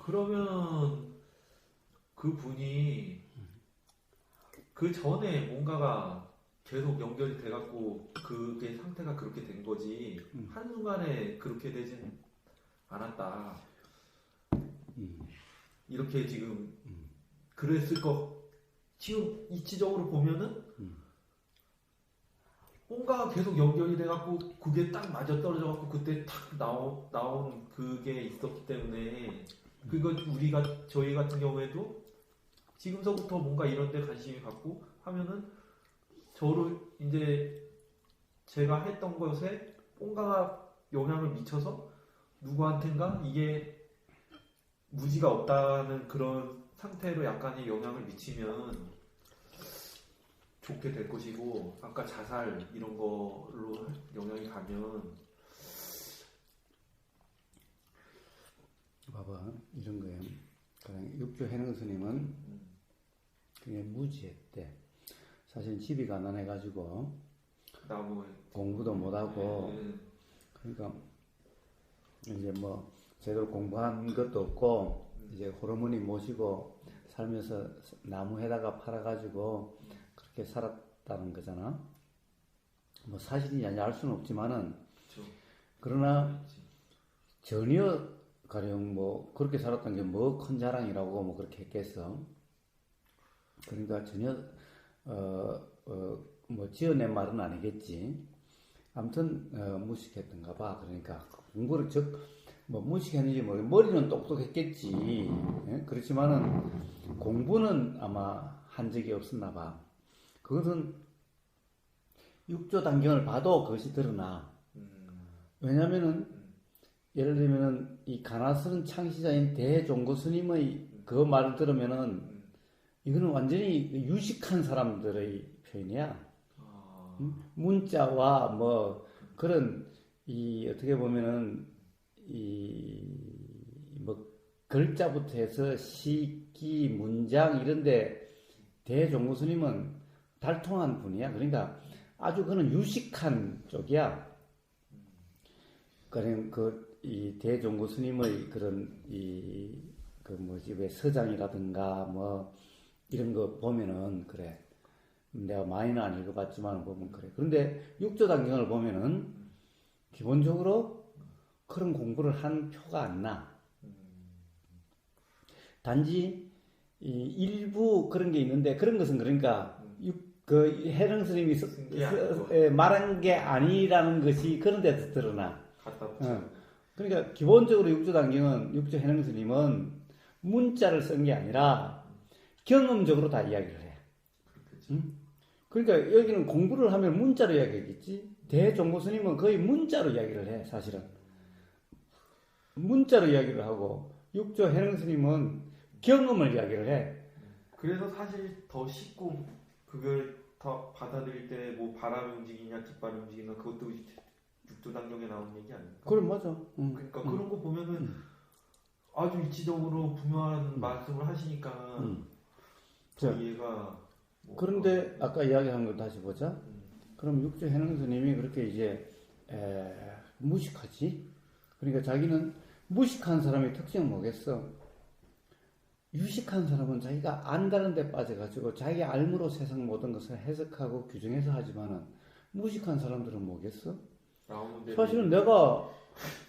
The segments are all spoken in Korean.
그러면 그 분이 그 전에 뭔가가 계속 연결이 돼갖고 그게 상태가 그렇게 된 거지 한순간에 그렇게 되진 않았다. 이렇게 지금 그랬을 거 지금 이치적으로 보면은 뭔가가 계속 연결이 돼갖고 그게 딱 맞아떨어져갖고 그때 탁 나온 그게 있었기 때문에 그거 저희 같은 경우에도 지금서부터 뭔가 이런 데 관심이 갖고 하면은 저를 이제 제가 했던 것에 뭔가가 영향을 미쳐서 누구한텐가 이게 무지가 없다는 그런 상태로 약간의 영향을 미치면 좋게 될 것이고 아까 자살 이런 걸로 영향이 가면 봐봐 이런 거예요. 그냥 육조 해능 스님은 그냥 무지했대. 사실 집이 가난해가지고 공부도 못하고 그러니까 이제 뭐 제대로 공부한 것도 없고 이제 호르몬이 모시고 살면서 나무에다가 팔아가지고 그렇게 살았다는 거잖아. 뭐 사실이냐 알 수는 없지만은 그러나 전혀 가령 뭐 그렇게 살았던 게 뭐 큰 자랑이라고 뭐 그렇게 했겠어. 그러니까 전혀 뭐 지어낸 말은 아니겠지. 아무튼 무식했던가 봐. 그러니까 공부를 뭐 무식했는지 뭐 머리는 똑똑했겠지. 예? 그렇지만은 공부는 아마 한 적이 없었나 봐. 그것은 육조 단경을 봐도 그것이 드러나. 왜냐면은 예를 들면은 이 가나스른 창시자인 대종고 스님의 그 말을 들으면은 이거는 완전히 유식한 사람들의 표현이야. 문자와 뭐 그런 이 어떻게 보면은 이 뭐 글자부터 해서 시기 문장 이런데 대종고 스님은 달통한 분이야. 그러니까 아주 그는 유식한 쪽이야. 그러니까 이 대종고 스님의 그런 그 뭐지 왜 서장이라든가 뭐 이런 거 보면은 그래. 내가 많이는 안 읽어봤지만 보면 그래. 그런데 육조단경을 보면은 기본적으로 그런 공부를 한 표가 안 나. 단지 일부 그런 게 있는데 그런 것은 그러니까 그 해령 스님이 말한 게 아니라는 것이 그런 데서 드러나. 그러니까 기본적으로 육조단경은 육조 해령 스님은 문자를 쓴 게 아니라 경험적으로 다 이야기를 해. 그러니까 여기는 공부를 하면 문자로 이야기하겠지. 대종고 스님은 거의 문자로 이야기를 해. 사실은 문자로 이야기를 하고 육조 해령 스님은 경험을 이야기를 해. 그래서 사실 더 쉽고 그걸 더 받아들일 때 뭐 바람이 움직이냐 깃발이 움직이냐 그것도 육조단경에 나오는 얘기 아닙니까? 그럼 맞아. 그러니까 그런 거 보면은 아주 이치적으로 분명한 말씀을 하시니까 더 이해가 그런데 아까 이야기한 거 다시 보자. 그럼 육조 해능 스님이 그렇게 이제 무식하지? 그러니까 자기는 무식한 사람의 특징은 뭐겠어? 유식한 사람은 자기가 안다는 데 빠져가지고 자기 알므로 세상 모든 것을 해석하고 규정해서 하지만은 무식한 사람들은 뭐겠어? 사실은 내가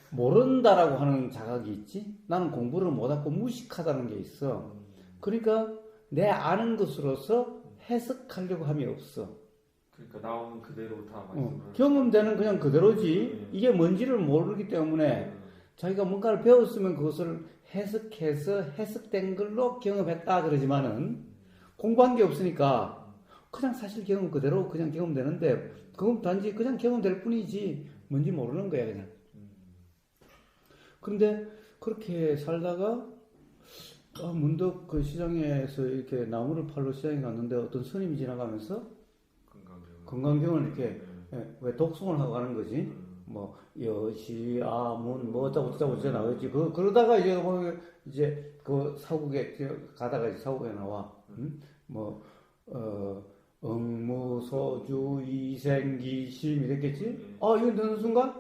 모른다라고 하는 자각이 있지? 나는 공부를 못하고 무식하다는 게 있어. 그러니까 내 아는 것으로서 해석하려고 함이 없어. 그러니까 나오는 그대로 다 말씀을 경험되는 그냥 그대로지. 이게 뭔지를 모르기 때문에 자기가 뭔가를 배웠으면 그것을 해석해서 해석된 걸로 경험했다 그러지만은 공부한 게 없으니까 그냥 사실 경험 그대로 그냥 경험되는데 그건 단지 그냥 경험될 뿐이지 뭔지 모르는 거야 그냥. 그런데 그렇게 살다가 문득 그 시장에서 이렇게 나무를 팔러 시장에 갔는데 어떤 스님이 지나가면서 건강경을 이렇게 왜 독송을 하고 가는 거지. 뭐 여시 아문 뭐 어쩌고 이제 나오지. 그러다가 이제 그 사국에 가다가 이제 사국에 나와. 뭐 응무소주 이생기심 이랬겠지. 이거 듣는 순간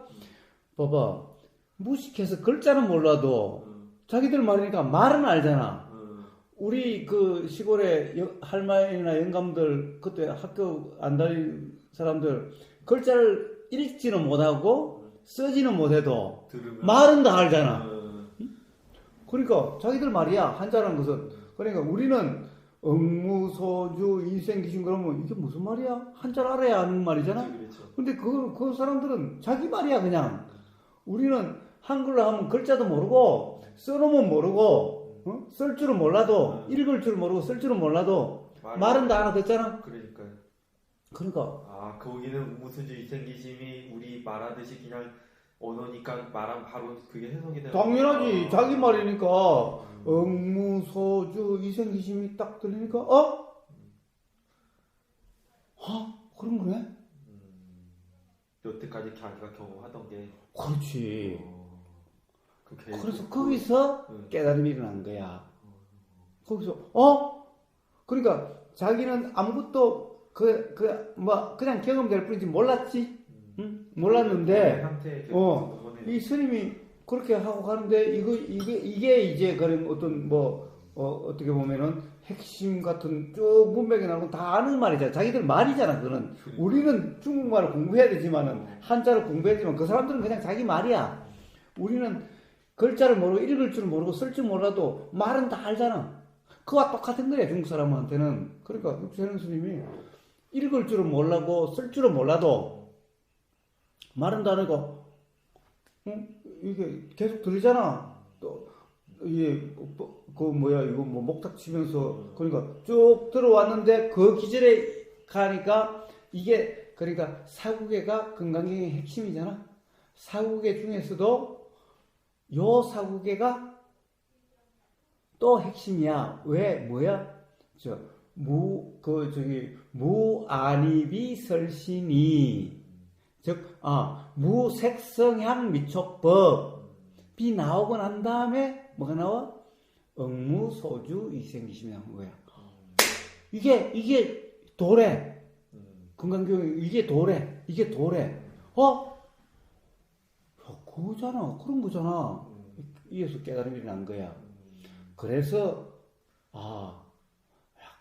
봐봐 무식해서 글자는 몰라도 자기들 말이니까 말은 알잖아. 음, 우리 그 시골에 할머니나 영감들 그때 학교 안 다닌 사람들 글자를 읽지는 못하고 쓰지는 못해도 들으면 말은 다 알잖아. 음, 그러니까 자기들 말이야 한자라는 것은. 그러니까 우리는 억무소주 인생기신 그러면 이게 무슨 말이야? 한자를 알아야 하는 말이잖아. 그렇죠. 근데 그 사람들은 자기 말이야 그냥. 우리는 한글로 하면 글자도 모르고 써놓으면 모르고 쓸 줄은 몰라도 읽을 줄 모르고 쓸 줄은 몰라도 말은 다 알아듣잖아. 그러니까요. 그러니까 아, 거기는 무수주 이생기심이 우리 말하듯이 그냥 언어니까 말하면 바로 그게 해석이 되는 당연하지. 거구나. 자기 말이니까 억무소주 이생기심이 딱 들리니까 그런 거네. 여태까지 자기가 경험하던 게 그렇지. 그 계속 그래서 거기서 응. 깨달음이 일어난 거야. 거기서 그러니까 자기는 아무것도 그냥 경험될 뿐이지 몰랐지. 응? 몰랐는데 상태에 이 스님이 그렇게 하고 가는데 이게 이제 그런 어떤 어떻게 보면은 핵심 같은 쭉 문맥이 나오고 다 아는 말이잖아. 자기들 말이잖아. 그거는 우리는 중국말을 공부해야 되지만은 한자를 공부해야 되지만 그 사람들은 그냥 자기 말이야. 우리는 글자를 모르고 읽을 줄 모르고 쓸 줄 몰라도 말은 다 알잖아. 그와 똑같은 거야 중국 사람한테는. 그러니까 육세령 스님이 읽을 줄은 몰라고 쓸 줄은 몰라도 말은 다 알고 이게 계속 들리잖아. 또 이게 이거 뭐 목탁 치면서 그러니까 쭉 들어왔는데 그 기절에 가니까 이게 그러니까 사국계가 금강경의 핵심이잖아. 사국계 중에서도 요 사국계가 또 핵심이야. 왜 뭐야? 무안입이 설신이 즉 무색성향 미촉법이 나오고 난 다음에 뭐가 나와? 억무소주 이생기심이 나온 거야. 이게 도래. 금강경 이게 도래. 이게 도래. 그거잖아. 그런 거잖아. 이에서 깨달음이 난 거야. 그래서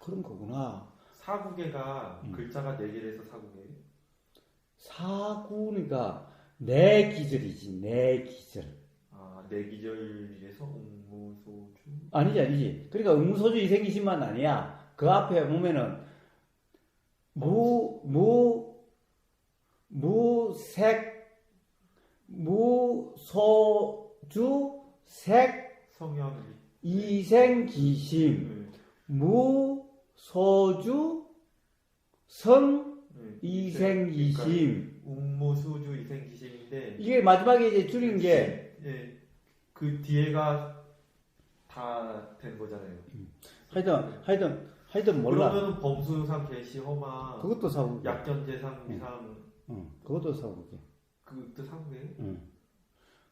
그런 거구나. 사구계가 글자가 4개라서 사구계. 사구니까 내 기절이지. 내 기절. 네 기절에서 옥무소주. 아니지. 그러니까 응무소주 이생기심만 아니야. 그 앞에 보면은 무소주 성향 이생기심 무소주 이생기심 옥무소주 이생기심인데 이게 마지막에 이제 줄인 게 그 뒤에가 다 된 거잖아요. 하여튼 몰라. 그러면은 범수상 개시 허마 그것도 사고. 약견재상 미상 그것도 사고게. 그것도 사구계.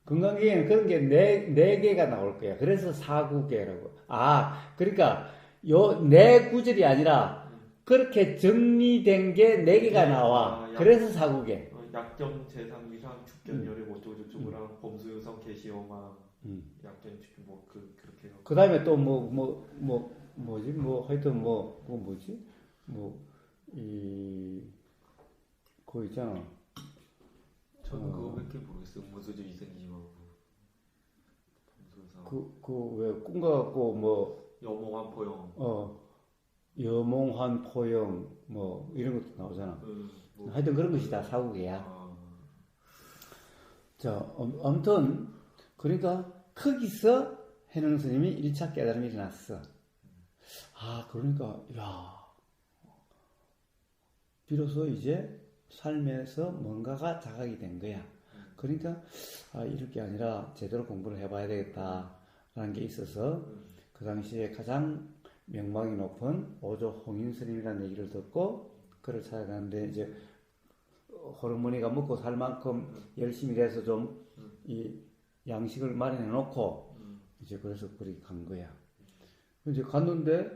건강기에는 그런 게 네 개가 나올 거야. 그래서 사구계라고. 그러니까 요 네 구절이 아니라 그렇게 정리된 게 네 개가 나와. 그래서 사구계. 약견재상 미상 축견열애 어쩌고저쩌고랑 범수상 개시 허마 약견 뭐 그렇게 해서. 그 다음에 또 하여튼 그거 있잖아. 저는 그거밖에 모르겠어요. 무소주 이생기심하고 범수상. 왜 꿈과 여몽한 포영. 여몽한 포영 이런 것도 나오잖아. 하여튼 그런 것이 다 사국이야. 자, 아무튼 그러니까 거기서 해능 스님이 1차 깨달음이 일어났어. 그러니까 비로소 이제 삶에서 뭔가가 자각이 된 거야. 그러니까 이럴 게 아니라 제대로 공부를 해봐야 되겠다라는 게 있어서 그 당시에 가장 명망이 높은 오조 홍인 스님이라는 얘기를 듣고 그를 찾아가는데 이제 호르몬이가 먹고 살 만큼 열심히 일해서 좀 이 양식을 마련해 놓고 이제 그래서 그리 간 거야. 이제 갔는데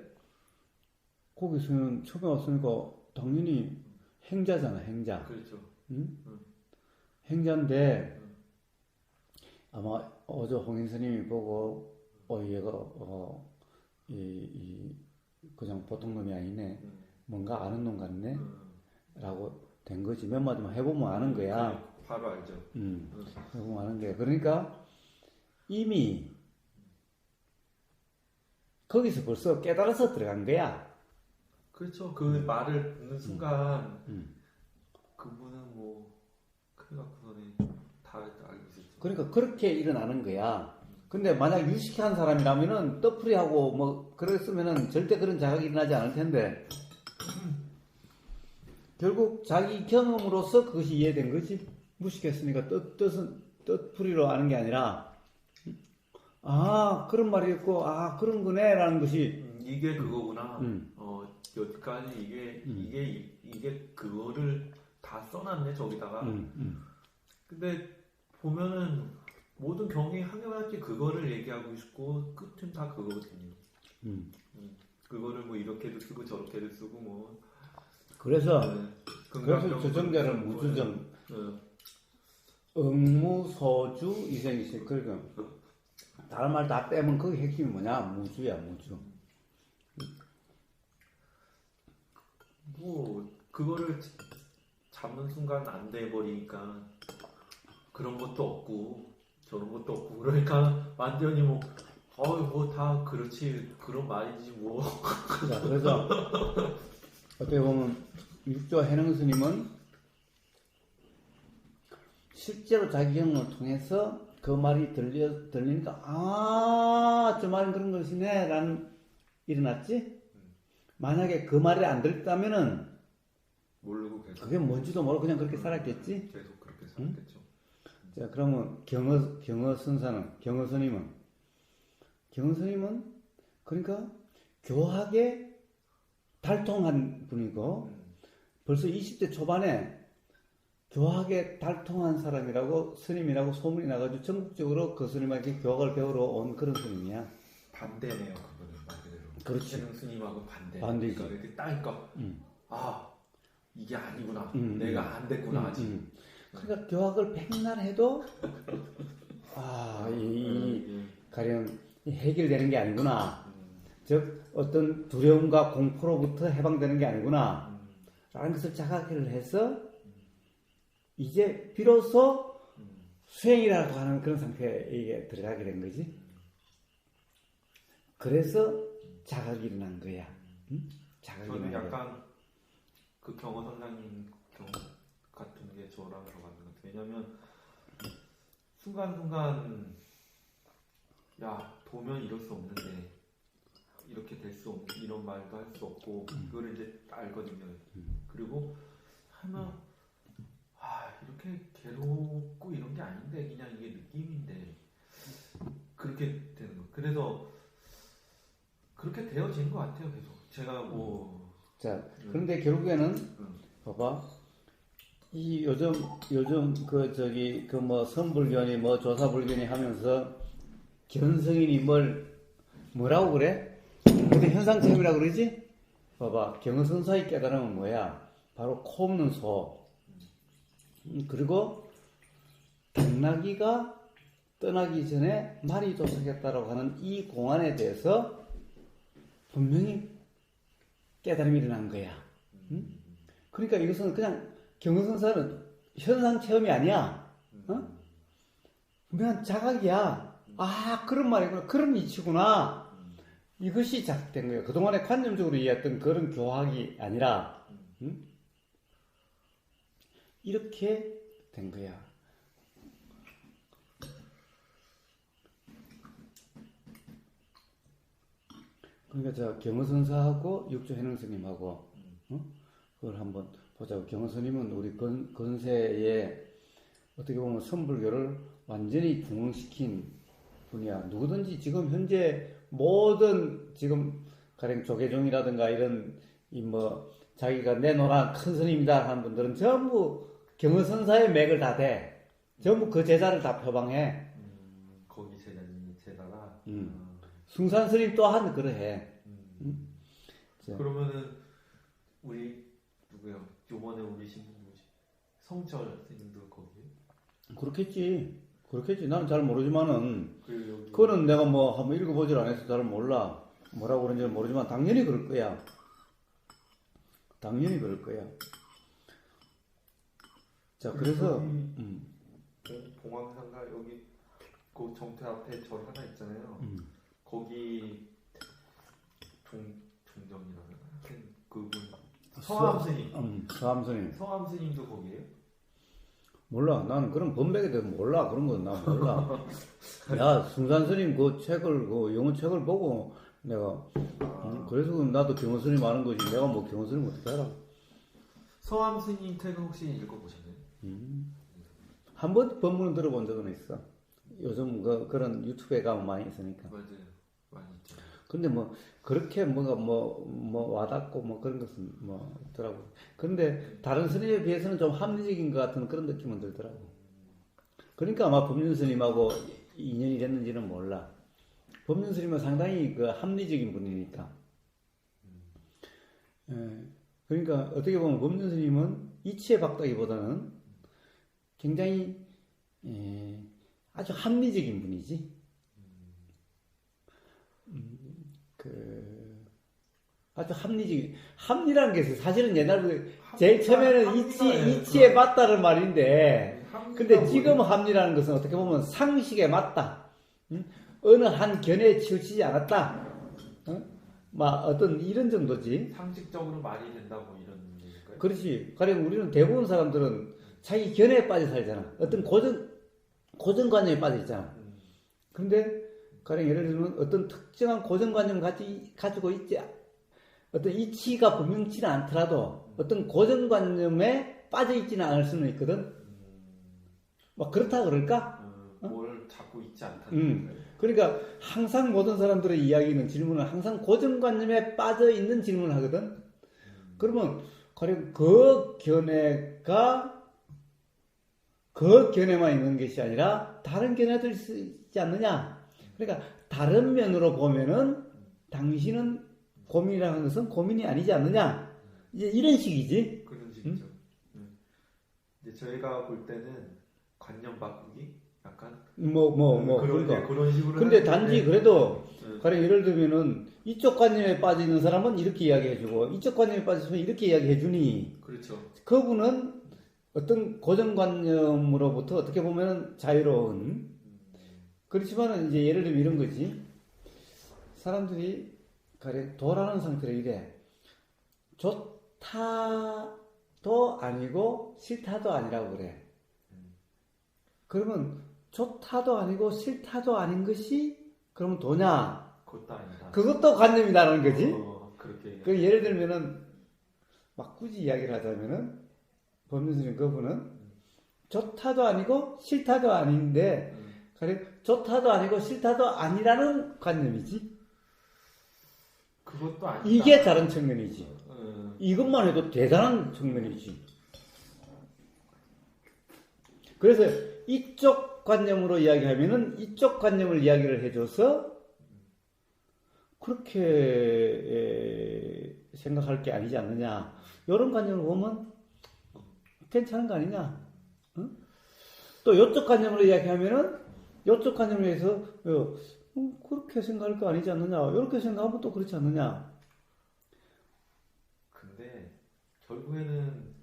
거기서는 처음에 왔으니까 당연히 행자잖아, 행자. 그렇죠. 응? 행자인데 아마 어저 홍인 스님이 보고 얘가 그냥 보통 놈이 아니네. 뭔가 아는 놈 같네. 라고 된 거지. 몇 마디만 해보면 아는 거야. 그래, 바로 알죠. 해보면 아는 거야. 그러니까 이미 거기서 벌써 깨달아서 들어간 거야. 그렇죠. 그 말을 듣는 순간 그분은 뭐 큰일 났구나 다 알고 있었죠. 그러니까 그렇게 일어나는 거야. 근데 만약 유식한 사람이라면은 떠풀이하고 뭐 그랬으면은 절대 그런 자각이 일어나지 않을 텐데 결국 자기 경험으로서 그것이 이해된 거지. 무식했으니까 뜻은 뜻풀이로 아는 게 아니라 그런 말이었고 그런 거네라는 것이 이게 그거구나. 여기까지 이게 그거를 다 써놨네 저기다가. 근데 보면은 모든 경이 한결같이 그거를 얘기하고 싶고 끝은 다 그거거든요. 그거를 뭐 이렇게도 쓰고 저렇게도 쓰고 뭐. 그래서 조정자를 뭐, 무주정, 응무소주 이생이시. 그러니까 다른 말 다 빼면 그 핵심이 뭐냐? 무주야, 무주. 뭐 그거를 잡는 순간 안 돼 버리니까 그런 것도 없고 저런 것도 없고 그러니까 완전히 뭐 다 그렇지 그런 말이지 뭐. 자, 그래서 어떻게 보면 육조 해능 스님은 실제로 자기 경험을 통해서 그 말이 들리니까 저 말은 그런 것이네 라는 일어났지. 만약에 그 말이 안 들렸다면은 모르고 계속 그게 뭔지도 모르고 그냥 그렇게 살았겠지. 계속 그렇게 살았겠죠. 자, 그러면 경어 스님은 그러니까 교학에 달통한 분이고 벌써 20대 초반에 교학에 달통한 사람이라고 스님이라고 소문이 나가지고 전국적으로 그 스님에게 교학을 배우러 온 그런 스님이야. 반대네요 그거는 말 그대로. 그렇지. 해능 스님하고 반대지. 그러니까 이렇게 따니까 이게 아니구나. 내가 안 됐구나 아직. 그러니까 교학을 백날 해도 가령 해결되는 게 아니구나. 즉 어떤 두려움과 공포로부터 해방되는 게 아니구나. 라는 것을 자각을 해서 이제 비로소 수행이라고 하는 그런 상태에 이게 들어가게 된 거지. 그래서 자각이 일어난 거야. 자각이 저는 일어난 거야. 약간 그 경호 선장님 경우 같은 게 저랑 더 맞는 것 같아요. 왜냐면 순간순간 도면 이럴 수 없는데 이렇게 될 수 없는 이런 말도 할 수 없고 그거를 이제 알거든요. 그리고 하면 이렇게 괴롭고 이런 게 아닌데 그냥 이게 느낌인데 그렇게 되는 거. 그래서 그렇게 되어지는 것 같아요. 계속 제가 자, 그런데 결국에는 봐봐. 이 요즘 그 뭐 선불견이 뭐 조사불견이 하면서 견성인이 뭐라고 그래? 근데 현상체험이라고 그러지? 봐봐. 경선사의 깨달음은 뭐야? 바로 코 없는 소. 그리고 당나귀가 떠나기 전에 말이 도착했다라고 하는 이 공안에 대해서 분명히 깨달음이 일어난 거야. 그러니까 이것은 그냥 경선사는 현상체험이 아니야. 분명 자각이야. 그런 말이구나. 그런 이치구나. 이것이 자각된 거예요. 그동안에 관념적으로 이해했던 그런 교학이 아니라 이렇게 된 거야. 그러니까 저 경허선사하고 육조해능스님하고 그걸 한번 보자고. 경허스님은 우리 건세에 어떻게 보면 선불교를 완전히 중흥시킨 분이야. 누구든지 지금 현재 모든 지금 가령 조계종이라든가 이런 자기가 내놓으라 큰 스님이다 하는 분들은 전부 경허선사의 맥을 다 대. 전부 그 제자를 다 표방해. 거기 제자라. 숭산 스님 또한 그러해. 그러면은 우리 누구요? 요번에 오신 분 누구지? 성철 스님도 거기? 그렇겠지. 그렇겠지. 나는 잘 모르지만은 그 여기 그거는 내가 뭐 한번 읽어보질 않아서 잘 몰라. 뭐라고 그런지는 모르지만 당연히 그럴 거야. 당연히 그럴 거야. 자, 그래서 봉황상가 여기 그 정태 앞에 절 하나 있잖아요. 거기 종정이라나 그분 서암 스님. 서암 스님. 서암 스님도 거기에요? 몰라. 나는 그런 범백에 대해서 몰라. 그런 건 난 몰라. 야, 승산 스님 그 책을, 그 영어 책을 보고 내가, 그래서 나도 경호 스님 아는 거지. 내가 뭐 경호 스님 어떻게 알아? 서암 스님 책은 혹시 읽어보셨나요? 한 번 법문을 들어본 적은 있어. 요즘 그런 유튜브에 가면 많이 있으니까. 맞아요. 많이 있죠. 근데 뭐, 그렇게 뭔가 와닿고 뭐 그런 것은 뭐 있더라고. 근데 다른 스님에 비해서는 좀 합리적인 것 같은 그런 느낌은 들더라고. 그러니까 아마 법륜 스님하고 인연이 됐는지는 몰라. 법륜 스님은 상당히 그 합리적인 분이니까. 예. 그러니까 어떻게 보면 법륜 스님은 이치에 박다기보다는 굉장히 아주 합리적인 분이지. 아주 합리라는 게 있어요. 사실은 옛날부터 제일 처음에는 이치에 맞다는 말인데, 근데 지금 합리라는 것은 어떻게 보면 상식에 맞다. 어느 한 견해에 치우치지 않았다. 막 어떤 이런 정도지. 상식적으로 말이 된다고 이런 얘기일까요? 그렇지. 가령 우리는 대부분 사람들은 자기 견해에 빠져 살잖아. 어떤 고정관념에 빠져 있잖아. 그런데 가령 예를 들면 어떤 특정한 고정관념을 가지고 있지, 어떤 이치가 분명치는 않더라도 어떤 고정관념에 빠져 있지는 않을 수는 있거든. 막 그렇다 그럴까? 뭘 잡고 있지 않다는 거예요. 그러니까 항상 모든 사람들의 이야기는 질문은 항상 고정관념에 빠져 있는 질문을 하거든. 그러면 가령 그 견해만 있는 것이 아니라 다른 견해도 있지 않느냐. 그러니까 다른 면으로 보면은 당신은 고민이라는 것은 고민이 아니지 않느냐. 이제 이런 식이지. 그런 식이죠. 이제 저희가 볼 때는 관념 바꾸기 약간 그러니까. 그런 식으로. 근데 단지 그래도 가령 예를 들면은 이쪽 관념에 빠져 있는 사람은 이렇게 이야기해주고 이쪽 관념에 빠져서 이렇게 이야기해주니. 그렇죠. 그분은 어떤 고정관념으로부터 어떻게 보면 자유로운. 그렇지만은 이제 예를 들면 이런 거지. 사람들이 가령 도라는 상태로 이래. 좋다도 아니고 싫다도 아니라고 그래. 그러면 좋다도 아니고 싫다도 아닌 것이 그러면 도냐? 그것도 아니다. 그것도 관념이라는 거지. 그렇게. 그 예를 들면은 막 굳이 이야기를 하자면은 법륜스님 그분은 좋다도 아니고 싫다도 아닌데 가령 좋다도 아니고 싫다도 아니라는 관념이지. 그것도 아니다. 이게 다른 측면이지. 이것만 해도 대단한 측면이지. 그래서 이쪽 관념으로 이야기하면은 이쪽 관념을 이야기를 해줘서 그렇게 생각할 게 아니지 않느냐. 이런 관념을 보면 괜찮은 거 아니냐. 응? 또 이쪽 관념으로 이야기하면은 이쪽 관념을 해서 그렇게 생각할 거 아니지 않느냐. 이렇게 생각하면 또 그렇지 않느냐. 근데 결국에는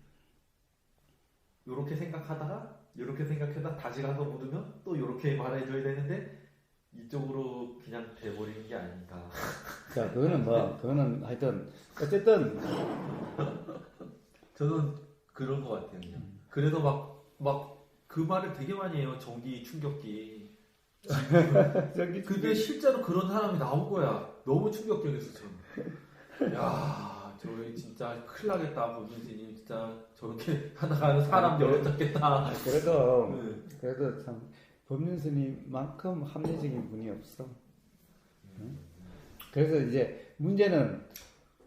이렇게 생각하다가 이렇게 생각하다 다시 가서 물으면 또 이렇게 말해줘야 되는데 이쪽으로 그냥 돼버리는 게 아닌가. 자, 그거는 하여튼 어쨌든 저는 그런 것 같아요. 그냥. 그래서 막 그 말을 되게 많이 해요. 전기 충격기. 근데 실제로 그런 사람이 나온 거야. 너무 충격적이었어 저는. 야, 저희 진짜 큰일 나겠다. 법륜스님 진짜 저렇게 하다가 사람 열어잡겠다. 그래도 참 법륜스님만큼 합리적인 분이 없어. 그래서 이제 문제는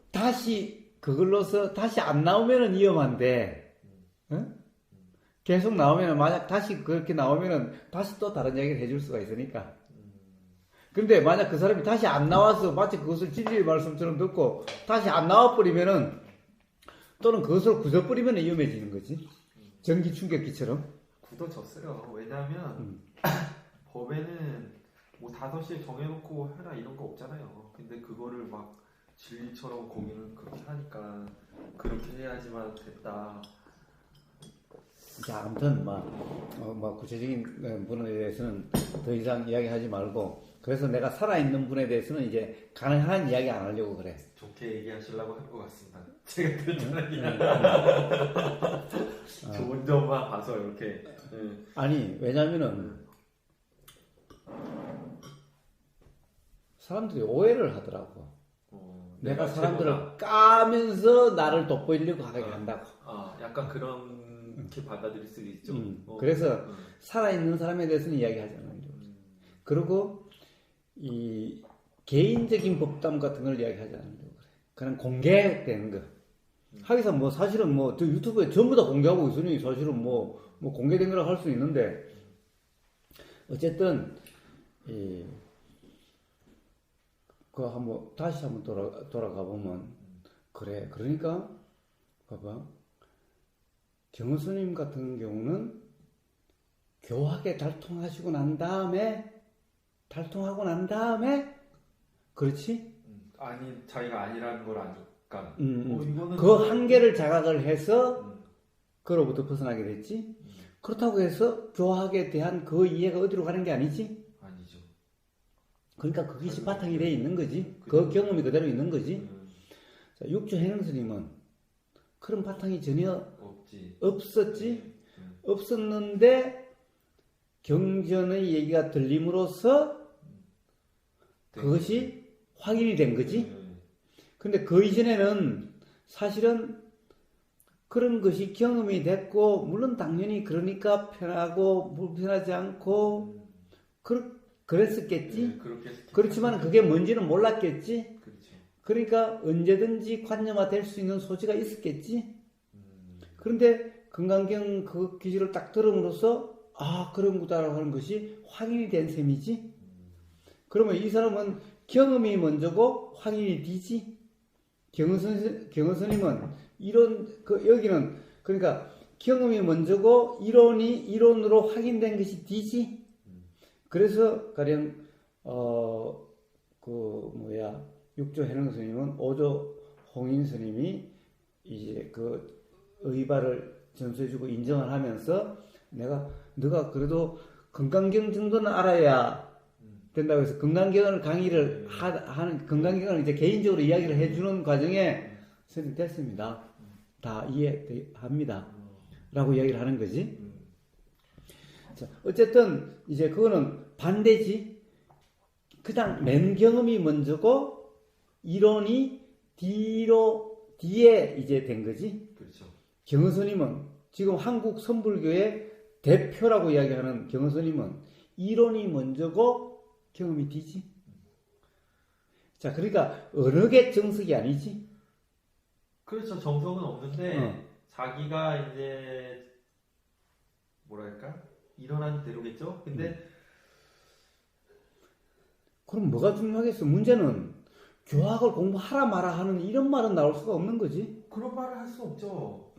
다시 그걸로서 다시 안 나오면은 위험한데, 응? 계속 나오면은 만약 다시 그렇게 나오면은 다시 또 다른 이야기를 해줄 수가 있으니까. 근데 만약 그 사람이 다시 안 나와서 마치 그것을 진리의 말씀처럼 듣고 다시 안 나와버리면은 또는 그것을 굳어버리면 위험해지는 거지. 전기 충격기처럼. 굳어졌어요. 왜냐하면 법에는 뭐 5시에 정해놓고 해라 이런 거 없잖아요. 근데 그거를 막 진리처럼 거기는 그렇게 하니까 그렇게 해야지만 됐다. 자, 아무튼 뭐 구체적인 분에 대해서는 더 이상 이야기하지 말고, 그래서 내가 살아있는 분에 대해서는 이제 가능한 이야기 안 하려고 그래. 좋게 얘기하시려고 할 것 같습니다. 제가 들었잖아요. 좋은 점만 봐서 이렇게. 아니, 왜냐면은 사람들이 오해를 하더라고. 내가 사람들을 까면서 나를 돋보이려고 하게 한다고. 약간 그렇게 받아들일 수 있죠. 그래서 살아있는 사람에 대해서는 이야기하지 않아요. 그리고 이 개인적인 법담 같은 걸 이야기하지 않으려고 그래. 그냥 공개되는 거. 하기사 뭐 사실은 뭐 저 유튜브에 전부 다 공개하고 있으니 사실은 뭐 공개된 거라고 할 수 있는데, 어쨌든 그 한번 다시 한번 돌아가 보면 그래. 그러니까 봐봐, 경호 스님 같은 경우는 교학에 달통하고 난 다음에 그렇지? 아니 자기가 아니라는 걸 아니까. 이거는 그 한계를 자각을 해서 그로부터 벗어나게 됐지. 그렇다고 해서 교학에 대한 그 이해가 어디로 가는 게 아니지? 아니죠. 그러니까 그것이 바탕이 돼 있는 거지. 그 경험이 그대로 있는 거지. 자, 육조 해능 스님은 그런 바탕이 전혀 없었지. 없었는데 경전의 얘기가 들림으로써 그것이 확인이 된 거지. 근데 그 이전에는 사실은 그런 것이 경험이 됐고, 물론 당연히 그러니까 편하고 불편하지 않고 그랬었겠지. 그렇지만 그게 뭔지는 몰랐겠지. 그렇죠. 그러니까 언제든지 관념화될 수 있는 소지가 있었겠지. 그런데 금강경 그 기술을 딱 들음으로써 그런 거다라고 하는 것이 확인이 된 셈이지. 그러면 이 사람은 경험이 먼저고 확인이 뒤지. 경허스님은 여기는 그러니까 경험이 먼저고 이론으로 확인된 것이 뒤지. 그래서 가령 육조 해능 스님은 오조 홍인 스님이 이제 그 의발을 전수해주고 인정을 하면서 너가 그래도 금강경 정도는 알아야 된다고 해서 금강경을 강의를 하는 금강경을 이제 개인적으로 이야기를 해주는 과정에 선생님 됐습니다. 다 이해합니다. 라고 이야기를 하는 거지. 자, 어쨌든 이제 그거는 반대지. 그냥 맨 경험이 먼저고 이론이 뒤에 이제 된 거지. 그렇죠. 경허스님은 지금 한국 선불교의 대표라고 이야기하는 경허스님은 이론이 먼저고 경험이 뒤지. 자, 그러니까 어느 게 정석이 아니지. 그렇죠. 정석은 없는데 자기가 이제 뭐랄까 일어난 대로겠죠. 근데 그럼 뭐가 중요하겠어? 문제는 교학을 공부하라 마라 하는 이런 말은 나올 수가 없는 거지. 그런 말을 할 수 없죠.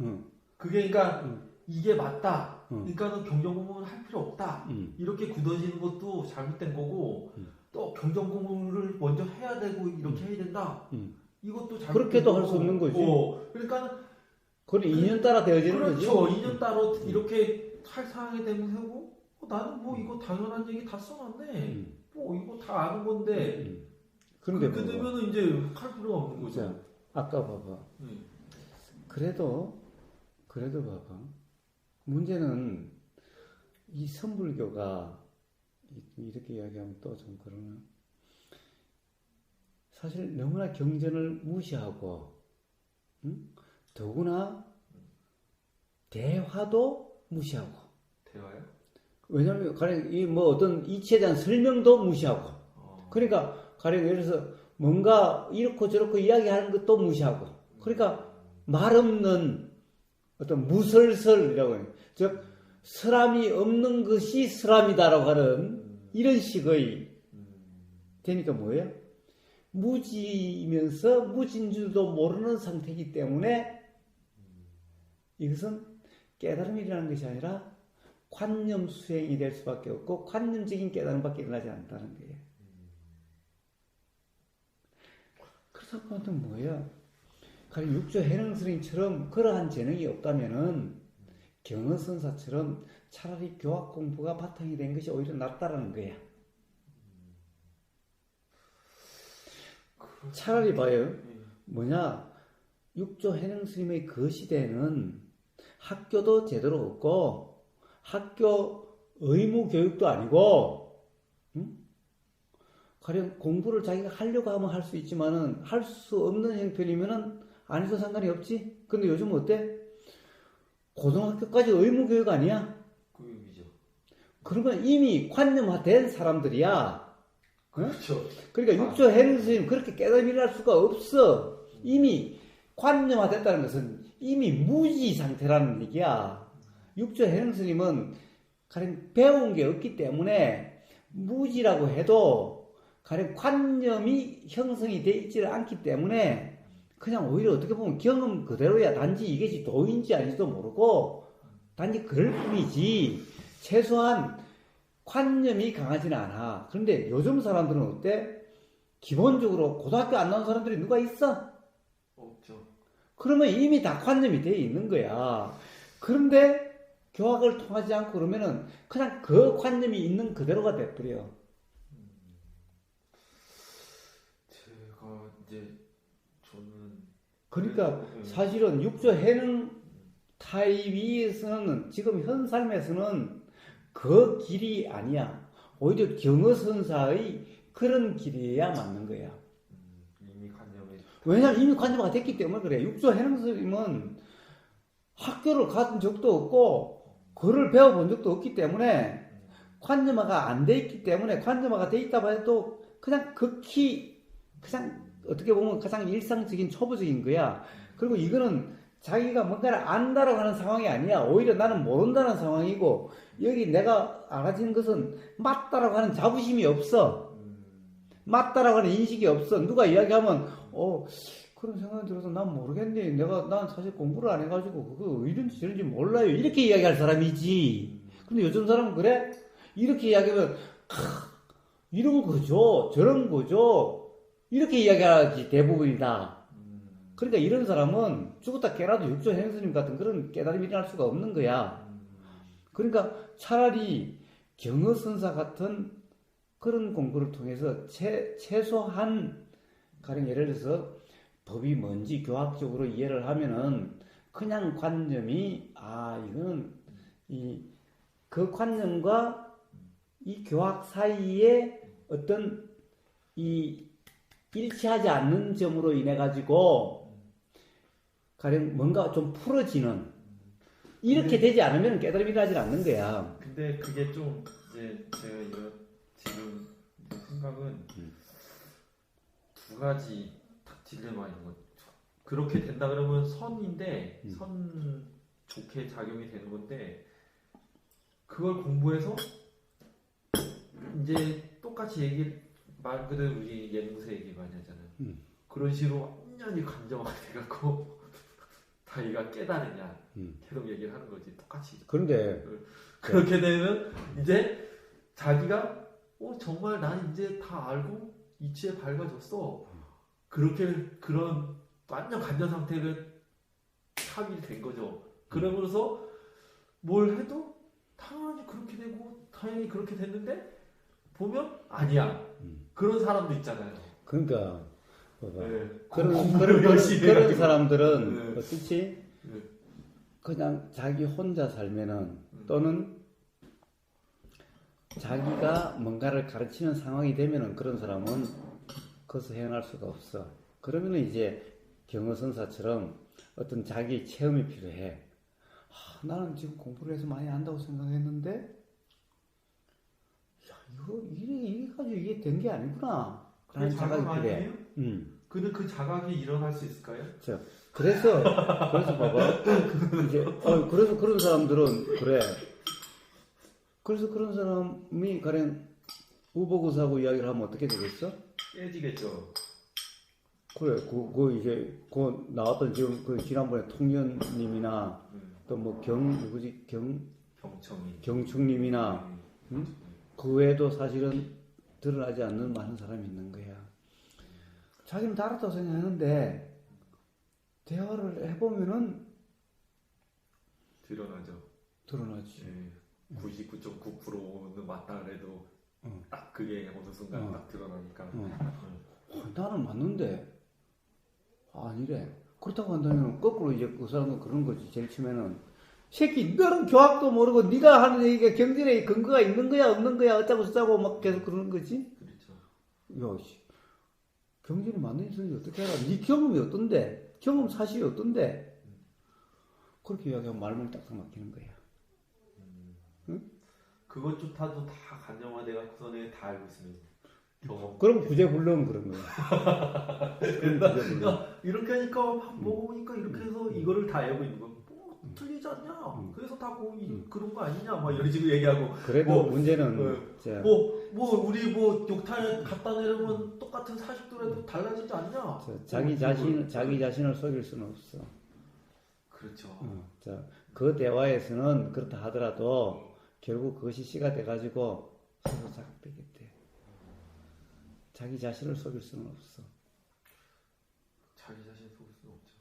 그게 그러니까 이게 맞다. 그러니까는 경전 공부는 할 필요 없다. 이렇게 굳어지는 것도 잘못된 거고 또 경전 공부를 먼저 해야 되고 이렇게 해야 된다. 이것도 잘못된 그렇게도 할 수 거고. 없는 거지. 그러니까 그건 인연 따라 되어지는 거지. 그렇죠. 인연 따라 이렇게 할 상황이 되면 하고 나는 뭐 이거 당연한 얘기 다 써놨네. 뭐 이거 다 아는 건데. 그런데 그렇게 되면은 이제 할 필요가 없는 거죠. 자, 아까 봐봐. 그래도 봐봐. 문제는 이 선불교가 이렇게 이야기하면 또 좀 그러나 사실 너무나 경전을 무시하고 더구나 대화도 무시하고. 대화요? 왜냐하면 가령 이 뭐 어떤 이치에 대한 설명도 무시하고. 그러니까 가령 예를 들어서 뭔가 이렇고 저렇고 이야기하는 것도 무시하고. 그러니까 말 없는 어떤 무설설이라고 해요. 즉 사람이 없는 것이 사람이다라고 하는 이런 식의 되니까 뭐예요? 무지이면서 무진 줄도 모르는 상태이기 때문에 이것은 깨달음이라는 것이 아니라 관념 수행이 될 수밖에 없고 관념적인 깨달음밖에 일어나지 않는다는 거예요. 그래서 그것은 뭐예요? 가령 육조 해능 스님처럼 그러한 재능이 없다면은 경허선사처럼 차라리 교학 공부가 바탕이 된 것이 오히려 낫다라는 거야. 차라리 봐요. 뭐냐? 육조 해능 스님의 그 시대는 학교도 제대로 없고 학교 의무 교육도 아니고, 응? 가령 공부를 자기가 하려고 하면 할 수 있지만은 할 수 없는 형편이면은 안 해도 상관이 없지. 근데 요즘 어때? 고등학교까지 의무 교육 아니야? 교육이죠. 그러면 이미 관념화된 사람들이야. 그렇죠. 그러니까 육조 해능 스님 그렇게 깨달음이 일어날 수가 없어. 이미 관념화됐다는 것은 이미 무지 상태라는 얘기야. 육조 해능 스님은 가령 배운 게 없기 때문에 무지라고 해도 가령 관념이 형성이 되어 있지를 않기 때문에 그냥 오히려 어떻게 보면 경험 그대로야. 단지 이것이 도인지 아닌지도 모르고 단지 그럴 뿐이지 최소한 관념이 강하지는 않아. 그런데 요즘 사람들은 어때? 기본적으로 고등학교 안 나온 사람들이 누가 있어? 없죠. 그러면 이미 다 관념이 되어 있는 거야. 그런데 교학을 통하지 않고 그러면은 그냥 그 관념이 있는 그대로가 돼버려. 제가 이제 저는 그러니까 사실은 육조 해능 타입에서는 지금 현 삶에서는 그 길이 아니야. 오히려 경허선사의 그런 길이야 맞는 거야. 이미 관념에 왜냐면 이미 관념화가 됐기 때문에 그래. 육조 해능 스님은 학교를 간 적도 없고 글을 배워본 적도 없기 때문에 관념화가 안 돼 있기 때문에 관념화가 돼 있다고 해도 그냥 극히 그냥 어떻게 보면 가장 일상적인 초보적인 거야. 그리고 이거는 자기가 뭔가를 안다라고 하는 상황이 아니야. 오히려 나는 모른다는 상황이고 여기 내가 알아지는 것은 맞다라고 하는 자부심이 없어. 맞다라고 하는 인식이 없어. 누가 이야기하면 그런 생각이 들어서 난 모르겠네. 난 사실 공부를 안 해가지고 그거 이런지 저런지 몰라요. 이렇게 이야기할 사람이지. 근데 요즘 사람은 그래? 이렇게 이야기하면 이런 거죠. 저런 거죠. 이렇게 이야기하지 대부분이다. 그러니까 이런 사람은 죽었다 깨라도 육조 해능 스님 같은 그런 깨달음이 일어날 수가 없는 거야. 그러니까 차라리 경허선사 같은 그런 공부를 통해서 최소한 가령 예를 들어서 법이 뭔지 교학적으로 이해를 하면은 그냥 관념이 이거는 그 관념과 이 교학 사이에 어떤 이 일치하지 않는 점으로 인해 가지고 가령 뭔가 좀 풀어지는 이렇게 되지 않으면 깨달음이 일어나지 않는 거야. 근데 그게 좀 이제 제가 지금 생각은 두 가지 딱 딜레마 있는 거죠. 그렇게 된다 그러면 선인데 선 좋게 작용이 되는 건데 그걸 공부해서 이제 똑같이 말 그대로 우리 예능세 얘기 많이 하잖아요. 그런 식으로 완전히 감정화가 돼갖고 자기가 깨달으냐 계속 얘기를 하는 거지. 똑같이. 그런데 그렇게 되면 이제 자기가 정말 난 이제 다 알고 이치에 밝아졌어. 그런 완전 간전 상태를 합이 된 거죠. 그러면서 뭘 해도 당연히 그렇게 되고 당연히 그렇게 됐는데 보면 아니야. 그런 사람도 있잖아요. 그러니까 봐봐. 네. 그런 사람들은 네. 어떻지? 네. 그냥 자기 혼자 살면은 또는 자기가 뭔가를 가르치는 상황이 되면은 그런 사람은 거기서 헤어날 수가 없어. 그러면은 이제 경허선사처럼 어떤 자기 체험이 필요해. 나는 지금 공부를 해서 많이 안다고 생각했는데 이래 가지고 이게 된 게 아니구나. 그게 자각 아니에요? 근데 그 자각이 일어날 수 있을까요? 그래서 봐봐. 이제 그래서 그런 사람들은 그래. 그래서 그런 사람이 가령 우보고사하고 이야기를 하면 어떻게 되겠어? 깨지겠죠. 그래. 이제 나왔던 지금 지난번에 통연님이나 또 뭐 누구지 경충님이나 그 외에도 사실은 드러나지 않는 많은 사람이 있는 거야. 자기는 다르다고 생각하는데 대화를 해보면은 드러나지. 예, 99.9%는 맞다 그래도 딱 그게 어느 순간 딱 드러나니까. 나는 맞는데 아니래. 그렇다고 한다면 거꾸로 이제 그 사람은 그런 거지. 제일 처음에는 새끼 너는 교학도 모르고 네가 하는 얘기가 경전에 근거가 있는 거야 없는 거야 어쩌고 저쩌고 막 계속 그러는 거지. 그렇죠. 야, 씨. 경전이 맞는 소리 어떻게 알아? 네 경험이 어떤데? 경험 사실이 어떤데? 그렇게 이야기하면 말문이 딱딱 막히는 거야. 응? 그것조차도 다 간념화돼갖고서는 다 알고 있으면 경험. 그럼 구제불능 그런 거야. 그러니까 이렇게 하니까 밥 먹어보니까 이렇게 해서 이거를 다 알고 있는 거야. 뭐 틀리지 않냐? 그래서 다 그런 거 아니냐? 막 이런 식으로 얘기하고. 그래도 문제는 우리 욕탕에 갖다 내려면 똑같은 40도라도 달라지지 않냐? 자기 자신을 속일 수는 없어. 그렇죠. 그 대화에서는 그렇다 하더라도 결국 그것이 씨가 돼가지고 서로 자극되게 돼. 자기 자신을 속일 수는 없어. 자기 자신을 속일 수는 없죠.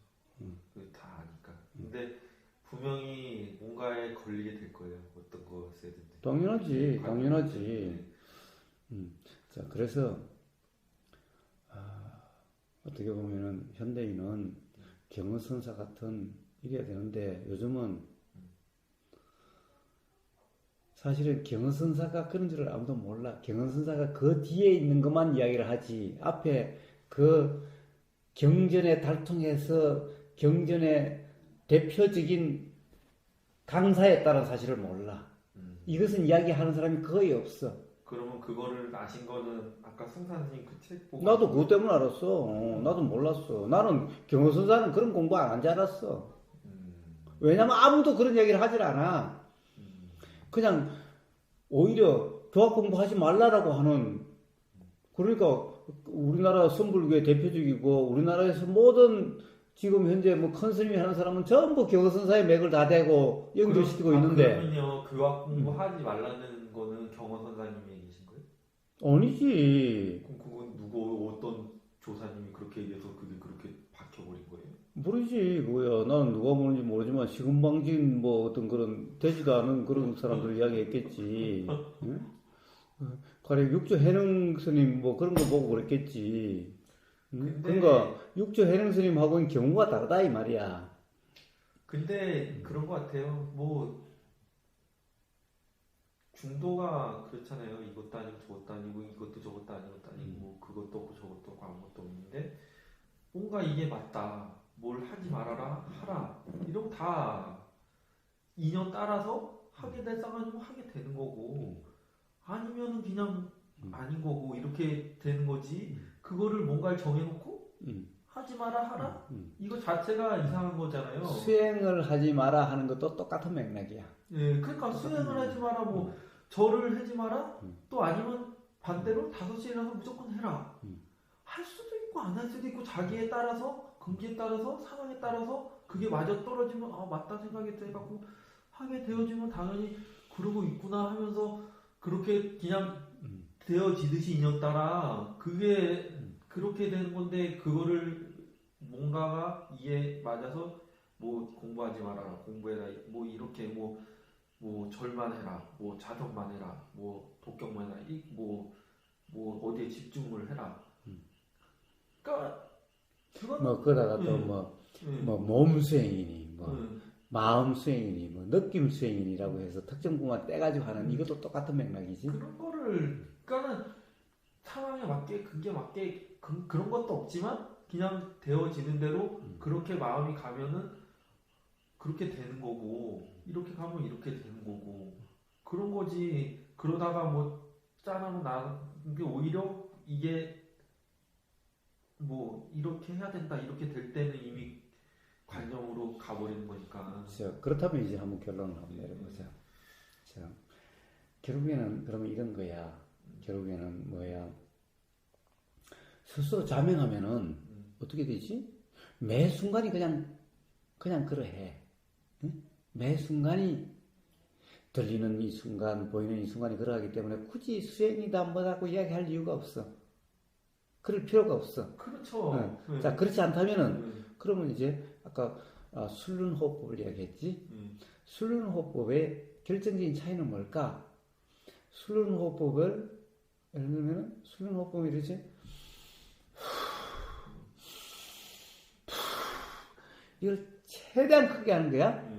그거 다 아니까. 근데 분명히 뭔가에 걸리게 될 거예요. 어떤 것에든. 당연하지. 자, 그래서 어떻게 보면은 현대인은 경허선사 같은 이래야 되는데 요즘은 사실은 경허선사가 그런 줄을 아무도 몰라. 경허선사가 그 뒤에 있는 것만 이야기를 하지 앞에 그 경전에 달통해서 경전의 대표적인 강사였다는 사실을 몰라. 이것은 이야기하는 사람이 거의 없어. 그러면 그거를 아신 거는 아까 승산 선생님 그 책 보고. 나도 그것 때문에 알았어. 나도 몰랐어. 나는 경허선사는 그런 공부 안 한 줄 알았어. 왜냐면 아무도 그런 이야기를 하질 않아. 그냥 오히려 교학 공부하지 말라라고 하는. 그러니까 우리나라 선불교의 대표적이고 우리나라에서 모든 지금 현재 뭐 큰 스님이 하는 사람은 전부 경허선사의 맥을 다 대고 연결시키고 있는데. 그러면요 교학 공부하지 말라는 거는 경허선사님이 얘기신 거예요? 아니지. 그럼 그건 누구 어떤 조사님이 그렇게 얘기해서 그게 그렇게 박혀버린 거예요? 모르지 그거야. 나는 누가 모르는지 모르지만 시금방진 뭐 어떤 그런 되지도 않은 그런 사람들 이야기했겠지. 응? 가령 육조 해능 스님 뭐 그런 거 보고 그랬겠지. 응? 그러니까 육조 해능 스님하고는 경우가 다르다 이 말이야. 근데 그런 거 같아요. 뭐 중도가 그렇잖아요. 이것도 아니고 저것도 아니고 이것도 저것도 아니고 뭐 그것도 없고 저것도 없고 아무것도 없는데 뭔가 이게 맞다. 뭘 하지 말아라 하라 이런 거 다 인연 따라서 하게 될 상황이면 하게 되는 거고 아니면은 그냥 아닌 거고 이렇게 되는 거지. 그거를 뭔가를 정해놓고 하지 마라 하라 이거 자체가 이상한 거잖아요. 수행을 하지 마라 하는 것도 똑같은 맥락이야. 예, 그러니까 수행을 하지 마라 뭐 절을 하지 마라 또 아니면 반대로 5시에 일어나서 무조건 해라. 할 수도 있고 안 할 수도 있고 자기에 따라서 금기에 따라서 상황에 따라서 그게 맞아 떨어지면 맞다 생각이 돼갖고 하게 되어지면 당연히 그러고 있구나 하면서 그렇게 그냥 되어지듯이 인연 따라 그게 그렇게 되는 건데 그거를 뭔가가 이에 맞아서 뭐 공부하지 말아라 공부해라 뭐 이렇게 뭐 절만 해라 뭐 자정만 해라 뭐 독경만 해라 뭐 어디에 집중을 해라. 그러니까 뭐 그러다가 또 뭐 몸 수행이니 뭐 마음 수행이니 뭐 느낌 수행이니라고 해서 특정 부만 떼가지고 하는 이것도 똑같은 맥락이지. 그런 거를 그러니까는 상황에 맞게 그게 맞게 그런 것도 없지만 그냥 되어지는 대로 그렇게 마음이 가면은 그렇게 되는 거고 이렇게 가면 이렇게 되는 거고 그런 거지. 그러다가 뭐 짠하고 나는 게 오히려 이게 뭐 이렇게 해야 된다 이렇게 될 때는 이미 관념으로 가버리는 거니까. 그렇다면 이제 한번 결론을 한번 내려보자. 자, 결국에는 그러면 이런 거야. 결국에는 뭐야? 스스로 자명하면은 어떻게 되지? 매 순간이 그냥 그러해. 응? 매 순간이 들리는 이 순간, 보이는 이 순간이 그러하기 때문에 굳이 수행이다 뭐라고 이야기할 이유가 없어. 그럴 필요가 없어. 그렇죠. 네. 네. 자, 그렇지 않다면은, 네. 그러면 이제 아까 술륜호흡법을 이야기했지. 술륜호흡법의 결정적인 차이는 뭘까? 술륜호흡법을 예를 들면 술륜호흡법이 이러지. 이걸 최대한 크게 하는 거야.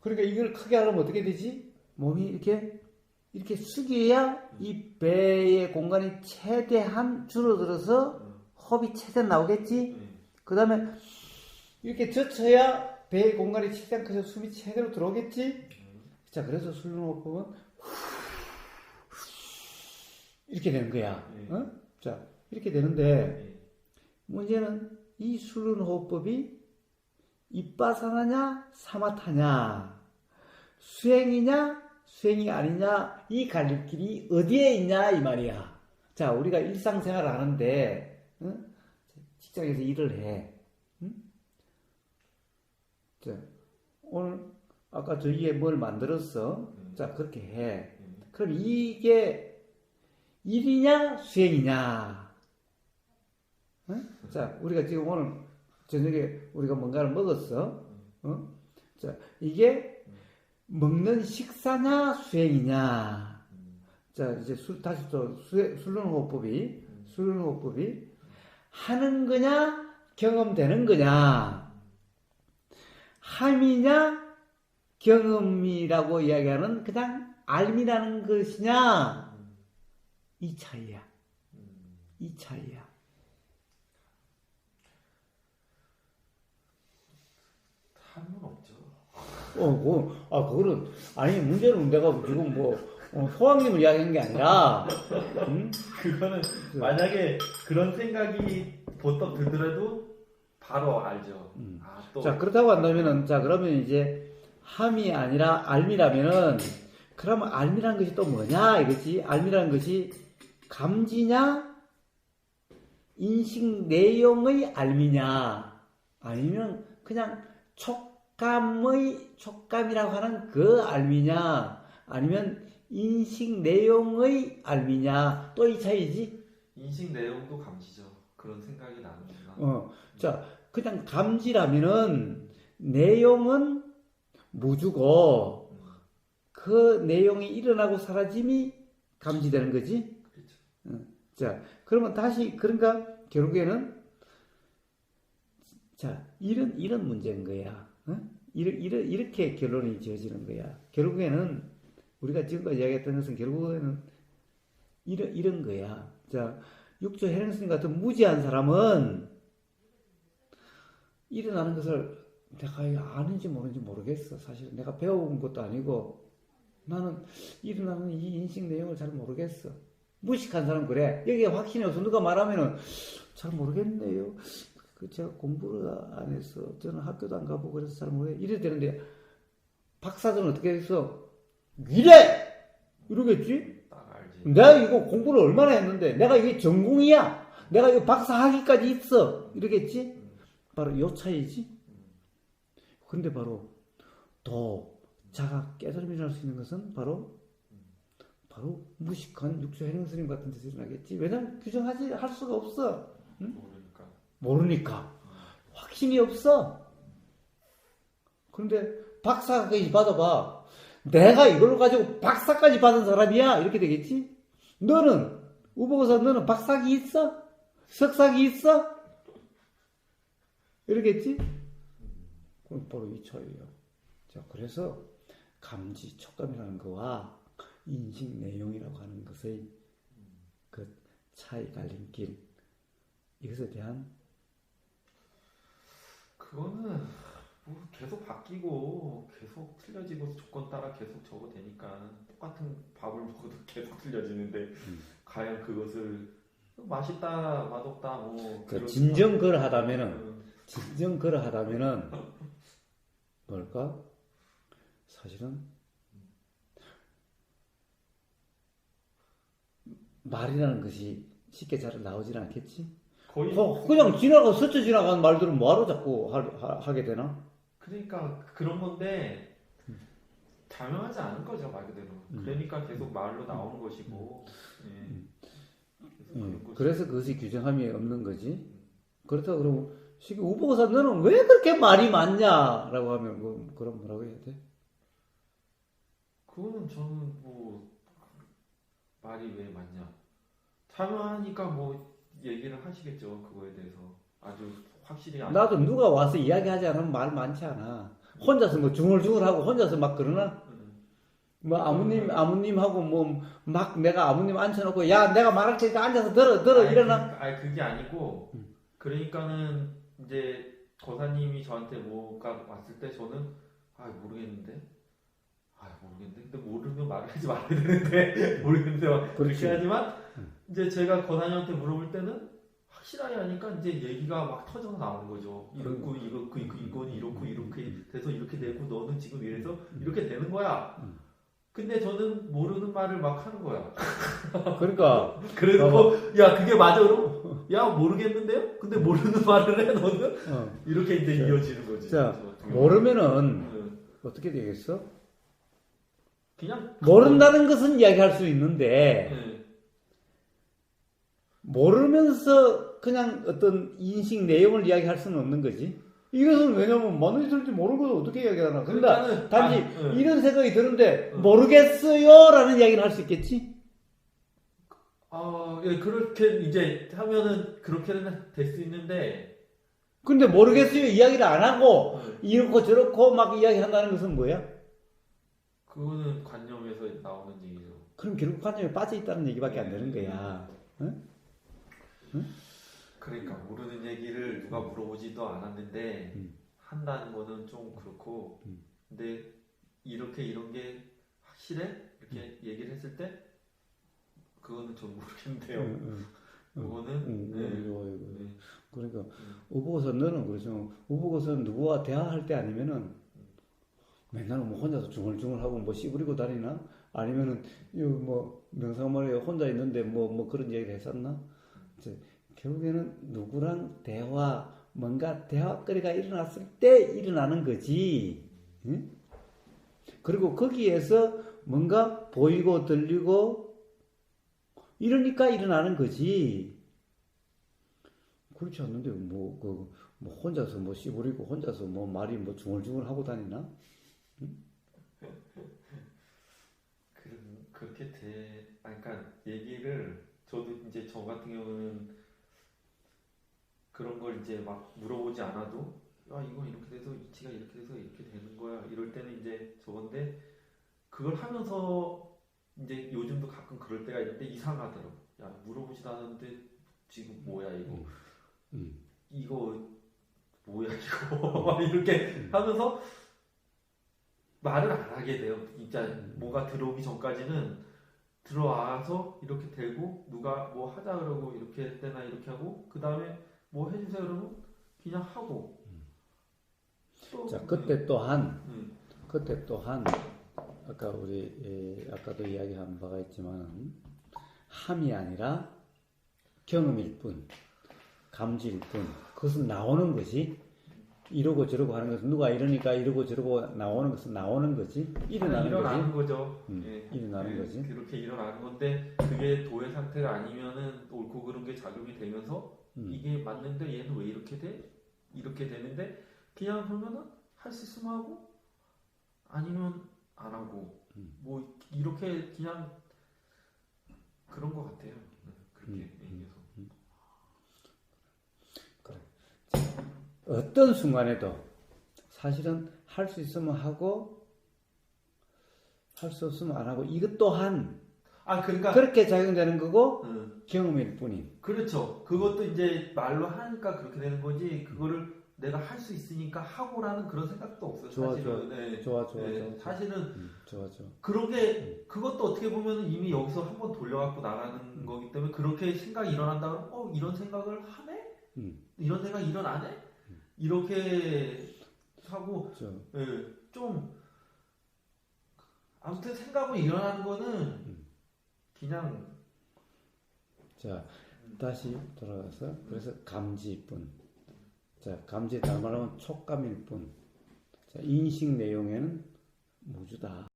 그러니까 이걸 크게 하려면 어떻게 되지? 몸이 이렇게 숙여야 이 배의 공간이 최대한 줄어들어서 호흡이 최대한 나오겠지? 그 다음에 이렇게 젖혀야 배의 공간이 최대한 커서 숨이 제대로 들어오겠지? 자, 그래서 술륜호흡법은 이렇게 되는 거야. 어? 자, 이렇게 되는데 문제는 이 술륜호흡법이 이빠사나냐 사마타냐 수행이냐 수행이 아니냐 이 갈림길이 어디에 있냐 이 말이야. 자, 우리가 일상생활을 하는데 직장에서 일을 해. 자, 오늘 아까 저기에 뭘 만들었어. 자, 그렇게 해. 그럼 이게 일이냐 수행이냐. 자, 우리가 지금 오늘 저녁에 우리가 뭔가를 먹었어. 자, 이게 먹는 식사냐 수행이냐. 자, 이제 다시 또 술륜호흡법이 하는 거냐 경험되는 거냐. 함이냐 경험이라고 이야기하는 그냥 알미라는 것이냐. 이 차이야. 이 차이야. 함은 없죠. 그거는, 아니, 문제는 내가 지금 소왕님을 이야기한 게 아니라, 그거는 만약에 그런 생각이 보통 들더라도 바로 알죠. 자, 그렇다고 한다면은, 자, 그러면 이제, 함이 아니라 알미라면은, 그러면 알미라는 것이 또 뭐냐, 이거지? 알미라는 것이 감지냐, 인식 내용의 알미냐, 아니면 그냥 촉감이라고 하는 그 알미냐, 아니면 인식 내용의 알미냐, 또 이 차이지? 인식 내용도 감지죠. 그런 생각이 나는구나. 자, 그냥 감지라면은 내용은 무주고, 그 내용이 일어나고 사라짐이 감지되는 거지? 그렇죠. 자, 그러면 다시, 그러니까 결국에는 자, 이런 문제인 거야. 이렇게 결론이 지어지는 거야. 결국에는 우리가 지금까지 이야기했던 것은 결국에는 이런 거야. 자, 육조 해령스님 같은 무지한 사람은 일어나는 것을 내가 아는지 모르는지 모르겠어. 사실 내가 배워본 것도 아니고 나는 일어나는 이 인식 내용을 잘 모르겠어. 무식한 사람 그래. 여기에 확신이 없어. 누가 말하면은 잘 모르겠네요. 제가 공부를 안 해서 저는 학교도 안 가보고 그래서 잘 모르겠어요. 이래야 되는데 박사들은 어떻게 했어? 이래! 이러겠지? 딱 알지. 내가 이거 공부를 얼마나 했는데 내가 이게 전공이야. 내가 이거 박사 학위까지 있어. 이러겠지? 바로 요 차이지. 근데 바로 더 자가 깨달음이 날 수 있는 것은 바로 무식한 육조 해령스님 같은 데서 일어나겠지. 왜냐면 규정하지 할 수가 없어. 응? 모르니까 확신이 없어. 그런데 박사까지 받아봐. 내가 이걸 가지고 박사까지 받은 사람이야. 이렇게 되겠지. 너는 우보고사 너는 박사기 있어? 석사기 있어? 이러겠지. 그럼 바로 이 차이야. 자, 그래서 감지, 촉감이라는 거와 인식 내용이라고 하는 것의 그 차이 갈림길, 이것에 대한 그거는 뭐 계속 바뀌고 계속 틀려지고 조건 따라 계속 저거 되니까 똑같은 밥을 먹어도 계속 틀려지는데 과연 그것을 맛있다 맛없다 뭐 진정 그러하다면은 뭘까? 사실은 말이라는 것이 쉽게 잘 나오질 않겠지? 거의 그냥 스쳐 지나가는 말들은 뭐하러 자꾸 하게 되나? 그러니까 그런 건데 자명하지 않은 거죠 말 그대로. 그러니까 계속 말로 나오는 것이고. 예. 그런 것이- 그래서 그것이 규정함이 없는 거지. 그렇다고 그러면 우보고사 너는 왜 그렇게 말이 많냐라고 하면 그럼 뭐라고 해야 돼? 그거는 저는 뭐 말이 왜 많냐. 자명하니까 뭐 얘기를 하시겠죠 그거에 대해서 아주 확실히. 나도 누가 와서 이야기하지 않으면 말 많지 않아. 혼자서 뭐 중얼중얼하고 혼자서 막 그러나? 뭐 아무님하고 뭐 막 내가 아무님 앉혀놓고 야 내가 말할 테니까 앉아서 들어 이러나? 그게 아니고 그러니까는 이제 거사님이 저한테 뭐가 왔을 때 저는 모르겠는데 근데 모르면 말을 하지 말아야 되는데 모르겠는데 막 그렇지. 그렇게 하지만 이제 제가 거사님한테 물어볼 때는 확실하게 하니까 이제 얘기가 막 터져서 나오는 거죠. 이렇고 이건 이렇고 이렇게 돼서 이렇게 되고 너는 지금 이래서 이렇게 되는 거야. 근데 저는 모르는 말을 막 하는 거야. 그러니까 그래서 야 그게 맞아 그럼? 야 모르겠는데요? 근데 모르는 말을 해 너는? 이렇게 이제 이어지는 거지. 자 저 모르면은 어떻게 되겠어? 그냥 모른다는 것은 이야기할 수 있는데 네. 모르면서 그냥 어떤 인식 내용을 이야기할 수는 없는 거지. 이것은 왜냐면 뭔지 들지 모르는 것을 어떻게 이야기하나. 그러니까 단지 이런 생각이 드는데 모르겠어요라는 이야기를 할 수 있겠지. 예, 그렇게 이제 하면은 그렇게는 될 수 있는데. 근데 모르겠어요 이야기를 안 하고 이렇고 저렇고 막 이야기한다는 것은 뭐야? 그거는 관념에서 나오는 얘기죠. 그럼 결국 관념에 빠져 있다는 얘기밖에 안 되는 거야. 응? 응? 그러니까 모르는 얘기를 누가 물어보지도 않았는데 한다는 거는 좀 그렇고. 근데 이렇게 이런 게 확실해? 이렇게 얘기를 했을 때 그거는 전 모르겠는데요. 그거는 네. 그러니까 우보고서 너는 그렇죠. 우보고서 누구와 대화할 때 아니면은 맨날 뭐 혼자서 중얼중얼하고 뭐 씨부리고 다니나? 아니면은 뭐 명상머리에 혼자 있는데 뭐 그런 얘기를 했었나? 결국에는 누구랑 뭔가 대화거리가 일어났을 때 일어나는 거지. 응? 그리고 거기에서 뭔가 보이고 들리고 이러니까 일어나는 거지. 그렇지 않는데 뭐 혼자서 뭐 씨부리고 혼자서 뭐 말이 뭐 중얼중얼 하고 다니나? 응? 그렇게 그러니까 얘기를 저도 이제 저 같은 경우는 그런 걸 이제 막 물어보지 않아도 이거 이렇게 돼서 이치가 이렇게 돼서 이렇게 되는 거야 이럴 때는 이제 저건데 그걸 하면서 이제 요즘도 가끔 그럴 때가 있는데 이상하더라고. 야 물어보지도 않았는데 지금 뭐야 이거 이거 뭐야 이거 막 이렇게 하면서 말을 안 하게 돼요. 진짜 뭐가 들어오기 전까지는 들어와서 이렇게 되고 누가 뭐 하자 그러고 이렇게 했대나 이렇게 하고 그 다음에 뭐 해주세요 그러면 그냥 하고. 자 그때 또한 아까 아까도 이야기한 바가 있지만 함이 아니라 경험일 뿐, 감지일 뿐. 그것은 나오는 것이 이러고 저러고 하는 것은 누가 이러니까 이러고 저러고 나오는 것은 나오는 거지. 일어나는 거죠. 일어나는 거지. 그렇게 일어나는 건데 그게 도의 상태가 아니면은 옳고 그른 게 작용이 되면서 이게 맞는데 얘는 왜 이렇게 돼? 이렇게 되는데 그냥 그러면은 할 수 있으면 하고 아니면 안 하고 뭐 이렇게 그냥 그런 것 같아요. 그렇게 얘기해서. 그래. 어떤 순간에도 사실은 할 수 있으면 하고 할 수 없으면 안 하고 이것 또한 그러니까 그렇게 작용되는 거고 경험일 뿐인. 그렇죠. 그것도 이제 말로 하니까 그렇게 되는 거지. 그거를 내가 할 수 있으니까 하고라는 그런 생각도 없어요. 사실은. 좋아. 사실은 좋아. 그런 게 그것도 어떻게 보면 이미 여기서 한번 돌려갖고 나가는 거기 때문에 그렇게 생각이 일어난다 그러면 이런 생각을 하네? 이런 생각이 일어나네? 이렇게 하고 좀 아무튼 생각이 일어나는 거는 그냥 자 다시 돌아가서 그래서 감지뿐. 자, 감지에 다른 말하면 촉감일 뿐. 자, 인식 내용에는 무주다.